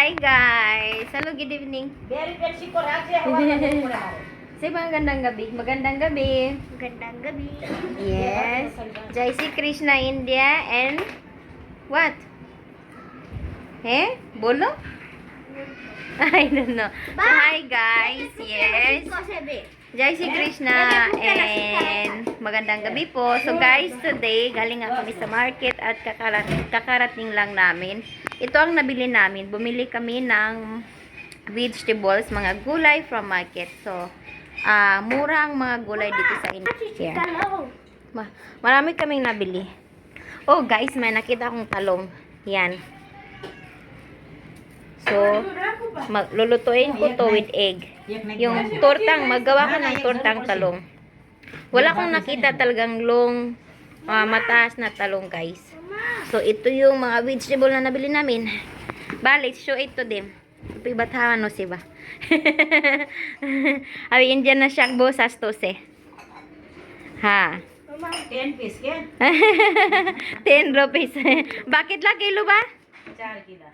Hi guys! Hello, good evening. Say magandang gabi. Magandang gabi. Magandang gabi. Yes. Jai Sri Krishna India and what? Bolo? I don't know. So, hi guys. Yes. Jai Sri Krishna and magandang gabi po. So guys, today galing nga kami sa market at kakarating lang namin. Ito ang nabili namin. Bumili kami ng vegetables, mga gulay from market. So, mura ang mga gulay dito sa India. Marami kaming nabili. Oh guys, may nakita akong talong. Yan. So, lulutuin ko to with egg. Yung tortang, magawa ko ng tortang talong. Wala akong nakita talagang long, mataas na talong guys. So, ito yung mga vegetable na nabili namin. Balik, show ito din. Pibatawan no siba. Abi Indian na siya bosas to se. Ha. 10 piece yan. 10 rupees. Bakit lang kilo ba? 4 kilo.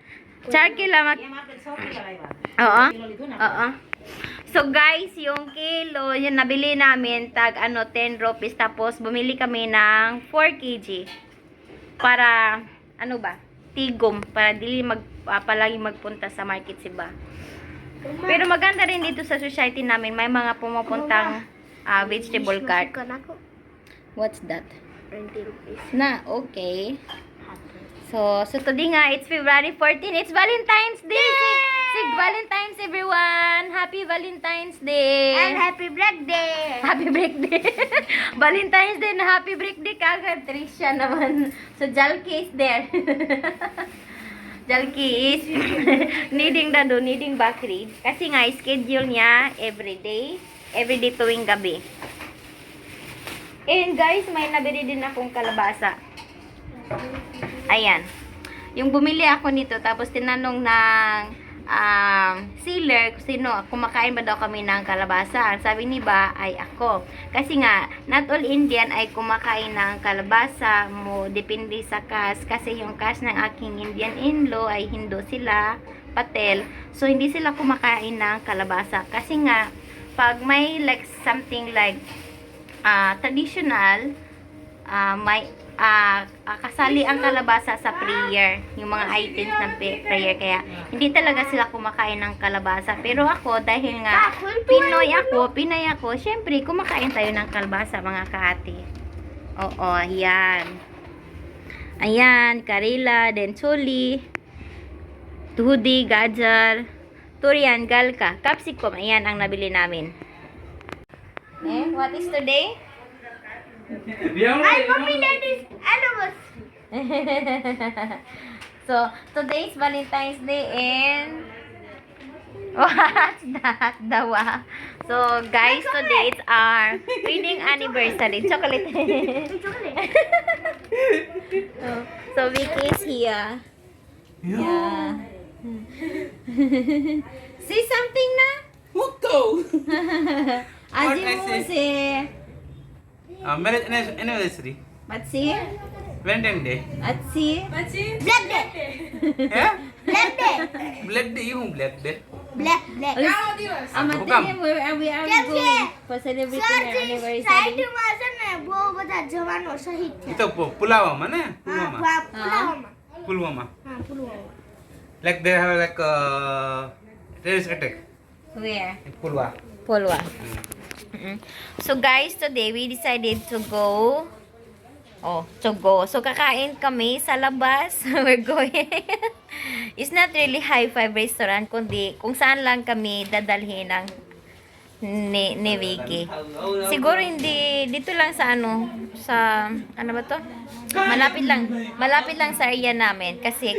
4 kilo. Yan mga 100 kilo lang. Oo. Oo. So guys, yung kilo, yung nabili namin, tag 10 rupees. Tapos bumili kami ng 4 kg. Para, tigom. Para dili palagi magpunta sa market siba. Pero maganda rin dito sa society namin. May mga pumupuntang vegetable cart. What's that? 20 rupees. Okay. So today nga, it's February 14. It's Valentine's Day! Sig Valentine's everyone! Happy Valentine's Day! And happy birthday! Happy birthday! Valentine's Day na happy birthday kagad. Trisha naman. So Jalki is there. Jalki is needing bakri. Kasi nga, schedule niya everyday tuwing gabi. And guys, may nabili din akong kalabasa. Ayan. Yung bumili ako nito, tapos tinanong ng sealer, sino, kumakain ba daw kami ng kalabasa. Ang sabi ni ba, ay ako. Kasi nga, not all Indian ay kumakain ng kalabasa mo, depende sa caste. Kasi yung caste ng aking Indian in-law ay Hindu sila, Patel. So, hindi sila kumakain ng kalabasa. Kasi nga, pag may like something like traditional, may kasali ang kalabasa sa prayer, yung mga items ng prayer, kaya hindi talaga sila kumakain ng kalabasa. Pero ako, dahil nga Pinay ako, syempre kumakain tayo ng kalabasa mga kaati. Oo, ayan. Ayan, karela, then choli, tuhudi, gajar, turian, galka, capsicum. Ayan ang nabili namin. What is today? Ay, mommy, that is animals. So, today is Valentine's Day and what's that? Dawa. So, guys, today it's our wedding anniversary. Chocolate. So, Vicky is here. Yeah. Say something na. Mukto! Aji What I mo say? si Marriage anniversary. Matsi. Valentine Day. Atsi. Black day. Yeah? Black day. Black Day, you Black Day. Black. Amate we are going for celebrating our Side anniversary. masa na bo bata jawano sahit. Ito po, Pulawama na. Pulawama. Pulwama. Pulawama. Like they have like terrorist attack. Where? In Pulwa. Polwa. So guys, today we decided to go. So kakain kami sa labas. We're going. It's not really high-five restaurant, kundi kung saan lang kami dadalhin ng ni Vicky. Siguro hindi dito lang sa ano ba to? Malapit lang sa area namin kasi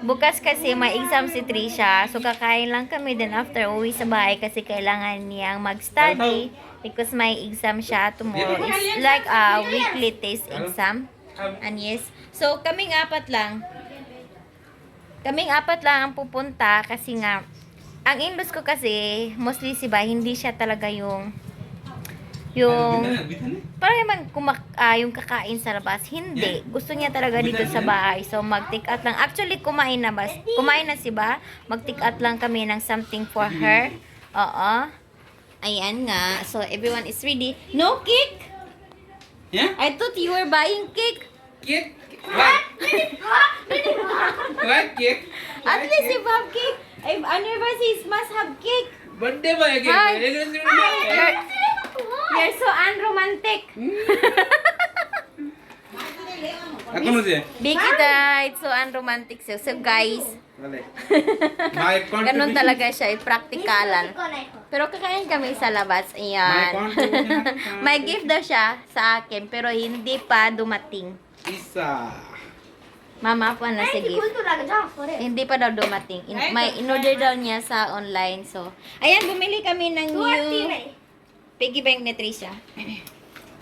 bukas kasi may exam si Trisha. So kakain lang kami, then after uwi sa bahay kasi kailangan niyang mag-study because may exam siya tomorrow. It's like a weekly test exam. And yes. So kaming apat lang ang pupunta kasi nga ang in-laws ko kasi mostly si Bay, hindi siya talaga yung yung parang naman yung kakain sa labas. Hindi. Gusto niya talaga dito sa bahay. So, mag-take out lang. Actually, kumain na si Ba. Mag-take out lang kami ng something for her. Oo. Ayan nga. So, everyone is ready. No cake? Yeah? I thought you were buying cake. Cake? What? What cake? At least you have cake. If anniversaries must have cake. Birthday ba yung Hi. cake? You're so unromantic. Ako na siya. Biggie it's so unromantic. So guys, My ganun contribution. talaga siya, praktikalan. Pero kakain kami sa labas. My Ayan. contribution. May gift daw siya sa akin, pero hindi pa dumating. Isa. Mama, po na si gift. Hindi pa daw dumating. May in-order daw niya sa online. So, ayan, bumili kami ng new piggy bank ni Trisha.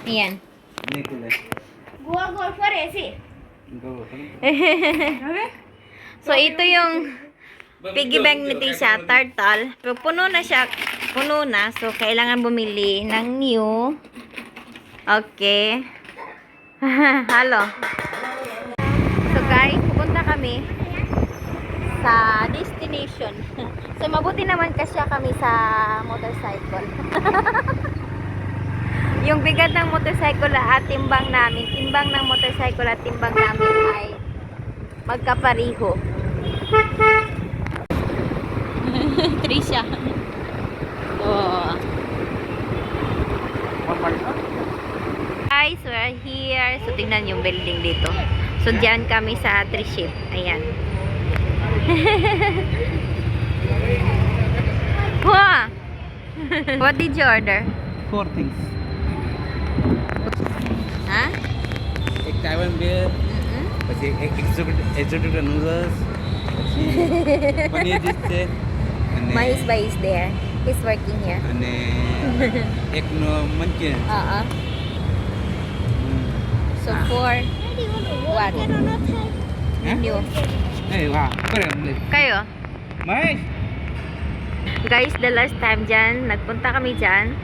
Ayan. So, ito yung piggy bank ni Trisha, turtle. Pero puno na siya. Puno na. So, kailangan bumili ng new. Okay. Halo. So, guys, pupunta kami sa destination. So, mabuti naman kasi kami sa motorcycle. Yung bigat ng motorcycle at timbang namin, timbang ng motorcycle at timbang namin ay magkapariho. Trisha. Oh. Guys, we're here. So, tingnan yung building dito. So, dyan kami sa Triship. Ayan. Wow! What did you order? 4 things. Ha? એક Taiwan beer, પછી એક exotic noodles, પછી પનીર dish છે અને Mahis ba is there? He's working here. અને એક Manchurian. So, for what? હે? New. Eh, wah, keren. Kayo? Mas. Guys, the last time dyan, nagpunta kami dyan.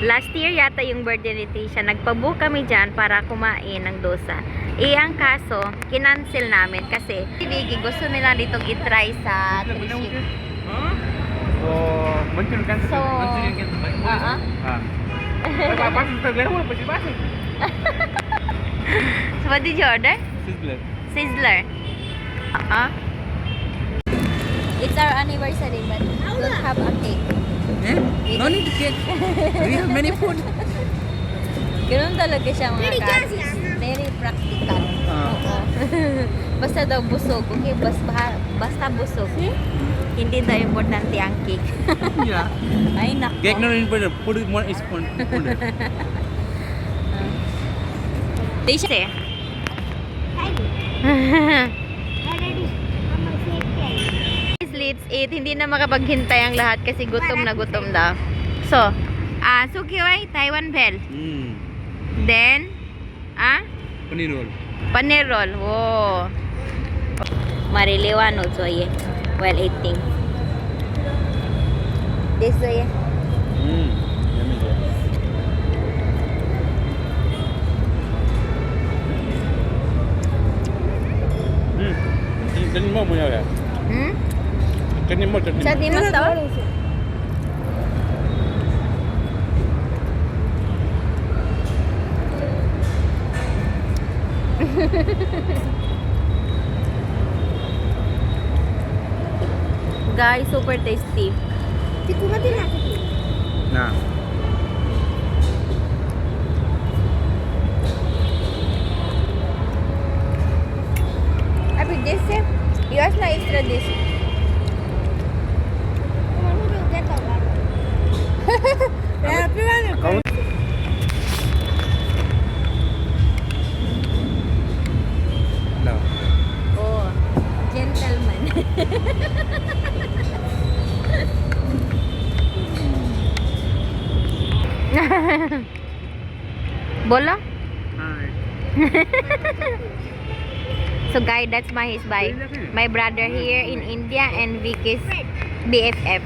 Last year yata yung birthday ni Tisha. Nagpabook kami dyan para kumain ng dosa. Ang kaso, kinancel namin kasi si Vicky gusto nila ditong itry sa Triship. Oh, Manchurian kan? So, Manchurian kan? Oo. Ha. Apa sih terlalu pasti pasti. So, what did you order? Sizzler. Sizzler. It's our anniversary but don't have a cake. Eh? No need cake. We have many food. Ganun talaga siya mga kasis. Very practical. Oo. Basta daw busog. Okay, basta busog. Hindi daw importante ang cake. Yeah. Ay, nako. Cake not important. Food is more important. Tisha. Let's eat. Hindi na makapaghintay ang lahat kasi gutom na gutom daw. So, sukiway, Taiwan bell. Then, Paneer roll. paneer roll. Wow. Mariliwan જોઈએ while eating. This way. Yummy. Kan mau punya ya? Kan mau jadi. Sa di mas daw? Guys, super tasty. Nah. Abi, this yours na extra this. Kau no. Oh, gentleman. Bola? So guys, that's my his bike. My brother here in India and Vicky's BFF.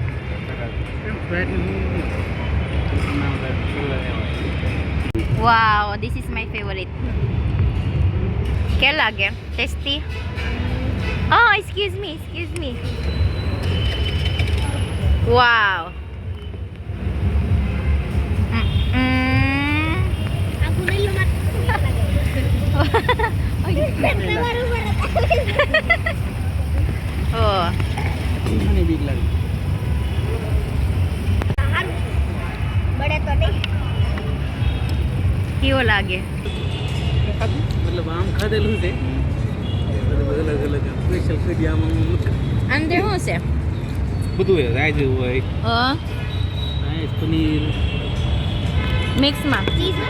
Wow, this is my favorite. Kaya lagi? Tasty? Oh, excuse me. Wow. Aku na lumat. Oh. Ano biglang? बड़े तो नहीं Hiyo lagi. मतलब आम खा दिलू से अलग अलग स्पेशल के दिया मग Under mo siya? બધું હે રાઈસ હોય Oh, rice paneer mix ma. चीज ना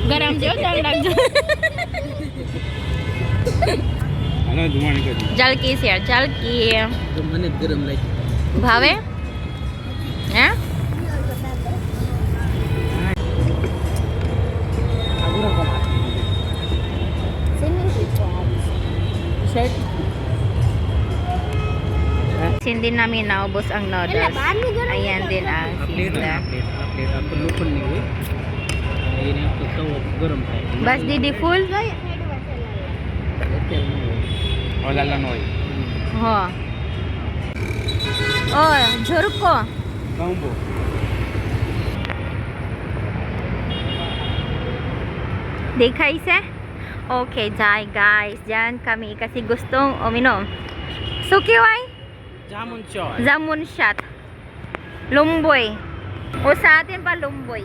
Garam jo, dalag jo. આનો ધુમાણી કરી Jalki siya, jalki. તો મને ગરમ લાગી Bhave? Yeah? આગળ comma shirt Hindi namin naubos ang noodles. Ayan din ang plate sister. Plate આપણે લોખંડની હોય એને આપણે તવો ગરમ થાય Bas didi full? અત્યારે ન હોય ઓલાલા ન હોય Ho. Oh, jurko. કાંબો Dekay siya? Okay, jai guys. Diyan kami kasi gustong uminom. Sukiway? Jamun ચોય Zamun shot. Lumboy. O sa atin pa lumboy.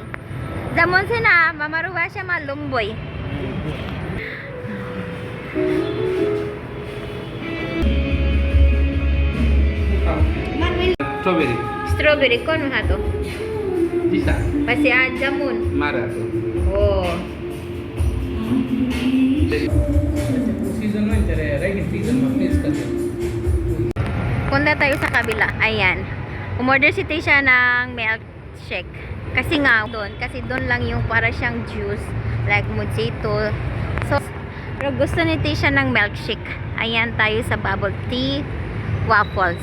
Zamun sina, mamaruwa siya ma lumboy. Strawberry Strawberry, kono ha to? જીસા Pasi jamun. મારા તો Oh. Season હોય ત્યારે રાઈટ સીઝનમાં મિક્સ કરી Punta tayo sa kabila. Ayan. Umorder si Tisha ng milkshake. Kasi nga doon. Kasi doon lang yung para siyang juice. Like mojito. So, pero gusto ni Tisha ng milkshake. Ayan tayo sa bubble tea waffles.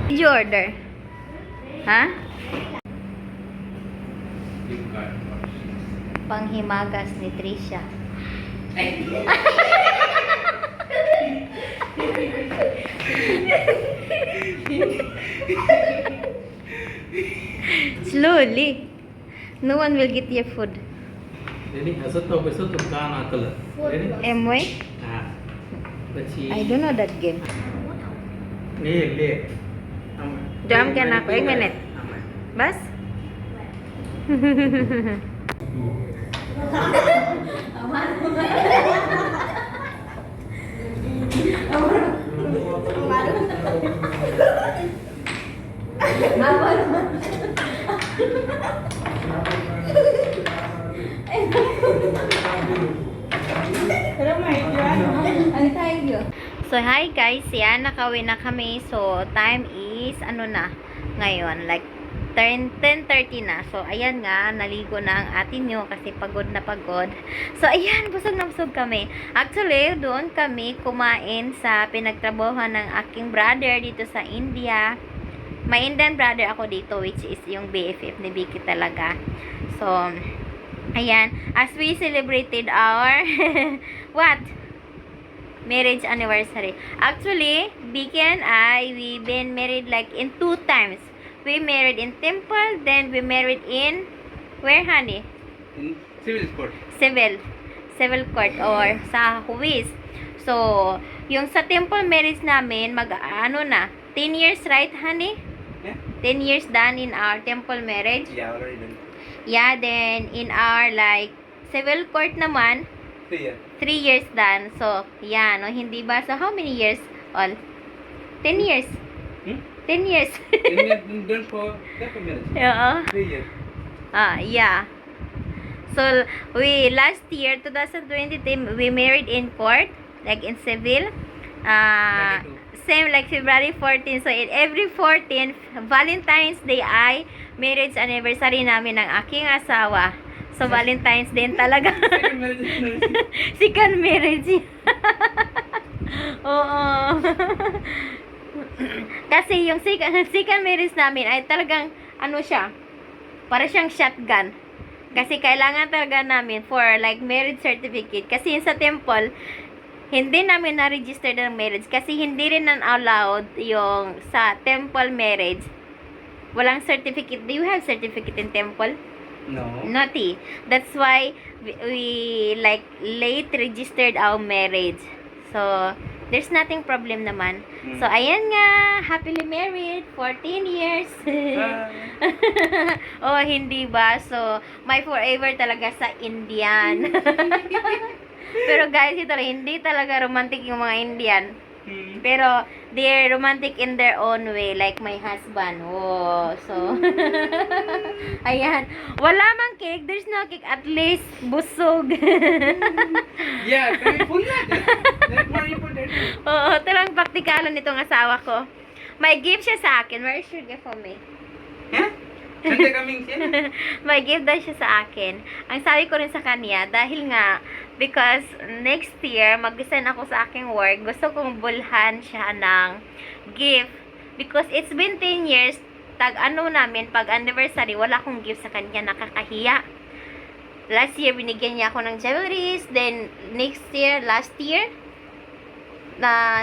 Did you order? Ha? Panghimagas ni Trisha. Slowly. No one will get your food. Ready હસો તો બેસો તો કાન આ colour ready Emoy? હા પછી I don't know that game. લે લે Jam ka na ako. 1 minute. Bas? So, hi guys. Yan, nakauwi na kami. So, time is, ano na, ngayon, like, 10:30 na. So, ayan nga, naligo na ang atin nyo kasi pagod na pagod. So, ayan, busog na busog kami. Actually, doon kami kumain sa pinagtrabahoan ng aking brother dito sa India. May Indian brother ako dito, which is yung BFF ni Vicky talaga. So, ayan, as we celebrated our, what? Marriage anniversary. Actually, Vicky and I, we've been married like in 2 times. We married in temple, then we married in, where honey? Civil code Civil court or sa Huwis. So, yung sa temple marriage namin, ano na, 10 years, right honey? Yeah. 10 years done in our temple marriage. Yeah, already done. Yeah, then in our like, civil court naman, 3 years. 3 years done. So, yeah, no, hindi ba? So, how many years all? 10 years. 10 years. Done for second marriage. Oo. 3 years. Yeah. So, we last year, 2023, we married in court, like in civil. Same like February 14. So, in every 14th, Valentine's Day ay marriage anniversary namin ng aking asawa. So, Valentine's din talaga. Second marriage. Second marriage. Oo. Kasi yung second marriage namin ay talagang, ano siya, Para siyang shotgun. Kasi kailangan talaga namin for like marriage certificate. Kasi sa temple, hindi namin na-register ng marriage. Kasi hindi rin allowed yung sa temple marriage. Walang certificate. Do you have certificate in temple? No. Naughty. That's why we like late registered our marriage. So, there's nothing problem naman. So, ayan nga. Happily married. 14 years. Oh, hindi ba? So, my forever talaga sa Indian. Pero guys, ito hindi talaga romantic yung mga Indian. Pero, they're romantic in their own way. Like my husband. Oh, so. Ayan. Wala mang cake. There's no cake. At least, busog. Yeah, kami full na. That's more important. Oo, talagang praktikalan nitong asawa ko. May gift siya sa akin. Where is your gift for me? Huh? Sunday coming siya? May gift daw siya sa akin. Ang sabi ko rin sa kanya, dahil nga, because next year, mag-resign ako sa aking work, gusto kong bulhan siya ng gift. Because it's been 10 years, namin, pag anniversary, wala akong gift sa kanya, nakakahiya. Last year, binigyan niya ako ng jewelries. Then, last year,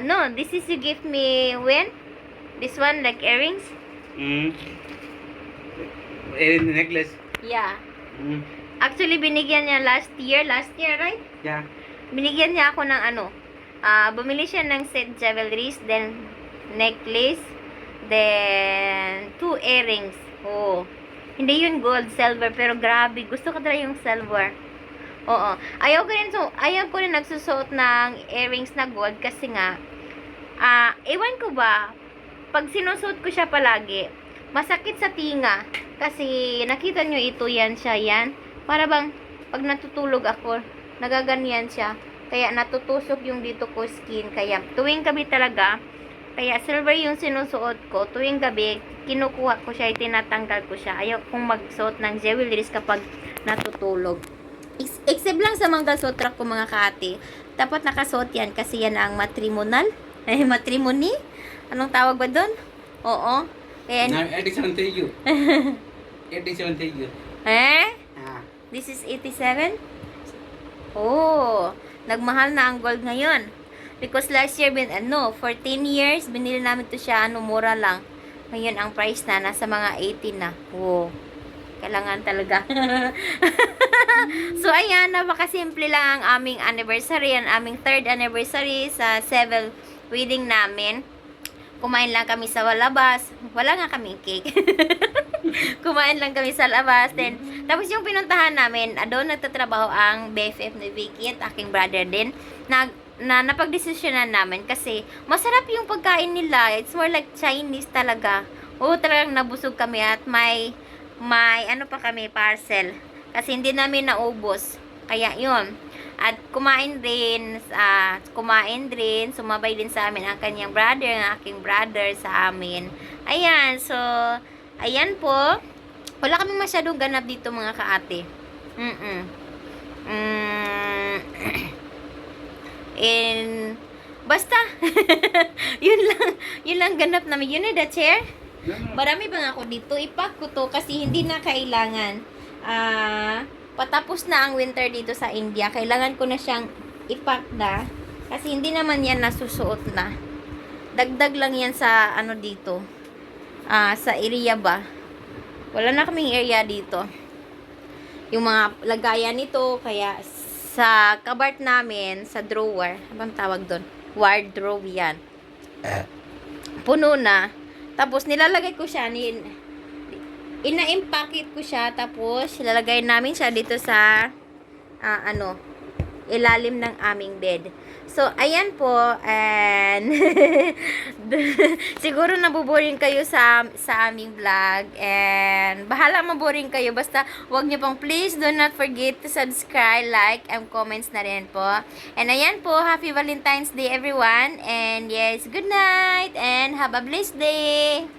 no, this is you give me when? This one, like earrings? In the necklace. Yeah. Actually, binigyan niya last year, right? Yeah. Binigyan niya ako ng bumili siya ng set jewelries, then necklace, then 2 earrings. Oh. Hindi yun gold, silver, pero grabe, gusto ko talaga yung silver. Oo. Ayaw ko rin nagsusuot ng earrings na gold kasi nga, ewan ko ba, pag sinusuot ko siya palagi, masakit sa tinga. Kasi, nakita nyo ito, yan siya, yan. Para bang, pag natutulog ako, nagaganyan siya. Kaya, natutusok yung dito ko skin. Kaya, tuwing gabi talaga, kaya silver yung sinusuot ko. Tuwing gabi, kinukuha ko siya, tinatanggal ko siya. Ayaw kong magsuot ng jewelries kapag natutulog. Except lang sa Mangalsutra ko, mga kaati. Dapat nakasuot yan kasi yan ang matrimonial. Matrimony? Anong tawag ba doon? Oo. Kaya, Now, 87 to you. 87 to you. This is 87? Oh, nagmahal na ang gold ngayon. Because last year, 14 years, binili namin to siya, mura lang. Ngayon, ang price na, nasa mga 18 na. Oh, kailangan talaga. So, ayan, napakasimple lang ang aming anniversary, ang aming 3rd anniversary sa 7th wedding namin. Kumain lang kami sa labas. Wala nga kaming cake. Kumain lang kami sa labas. Then, tapos yung pinuntahan namin, doon nagtatrabaho ang BFF ni Vicky at aking brother din. Na napagdesisyonan namin kasi masarap yung pagkain nila. It's more like Chinese talaga. Oo, talagang nabusog kami at may pa kami, parcel. Kasi hindi namin naubos. Kaya yun. At kumain din, sumabay din sa amin ang kanyang brother, ang aking brother sa amin. Ayan, so, ayan po. Wala kaming masyadong ganap dito, mga kaate. Basta, yun lang ganap namin. You know the chair? Marami bang ako dito? Ipack ko to kasi hindi na kailangan. Patapos na ang winter dito sa India. Kailangan ko na siyang ipack na. Kasi hindi naman yan nasusuot na. Dagdag lang yan sa dito. Sa area ba. Wala na kaming area dito. Yung mga lagayan nito. Kaya sa kabart namin, sa drawer. Anong tawag doon? Wardrobe yan. Puno na. Tapos nilalagay ko siya. Ina-impakit ko siya, tapos ilalagay namin siya dito sa ilalim ng aming bed. So, ayan po, and siguro nabuboring kayo sa aming vlog, and bahala maboring kayo, basta wag niyo pong please do not forget to subscribe, like, and comments na rin po. And ayan po, happy Valentine's Day everyone, and yes, good night, and have a blessed day!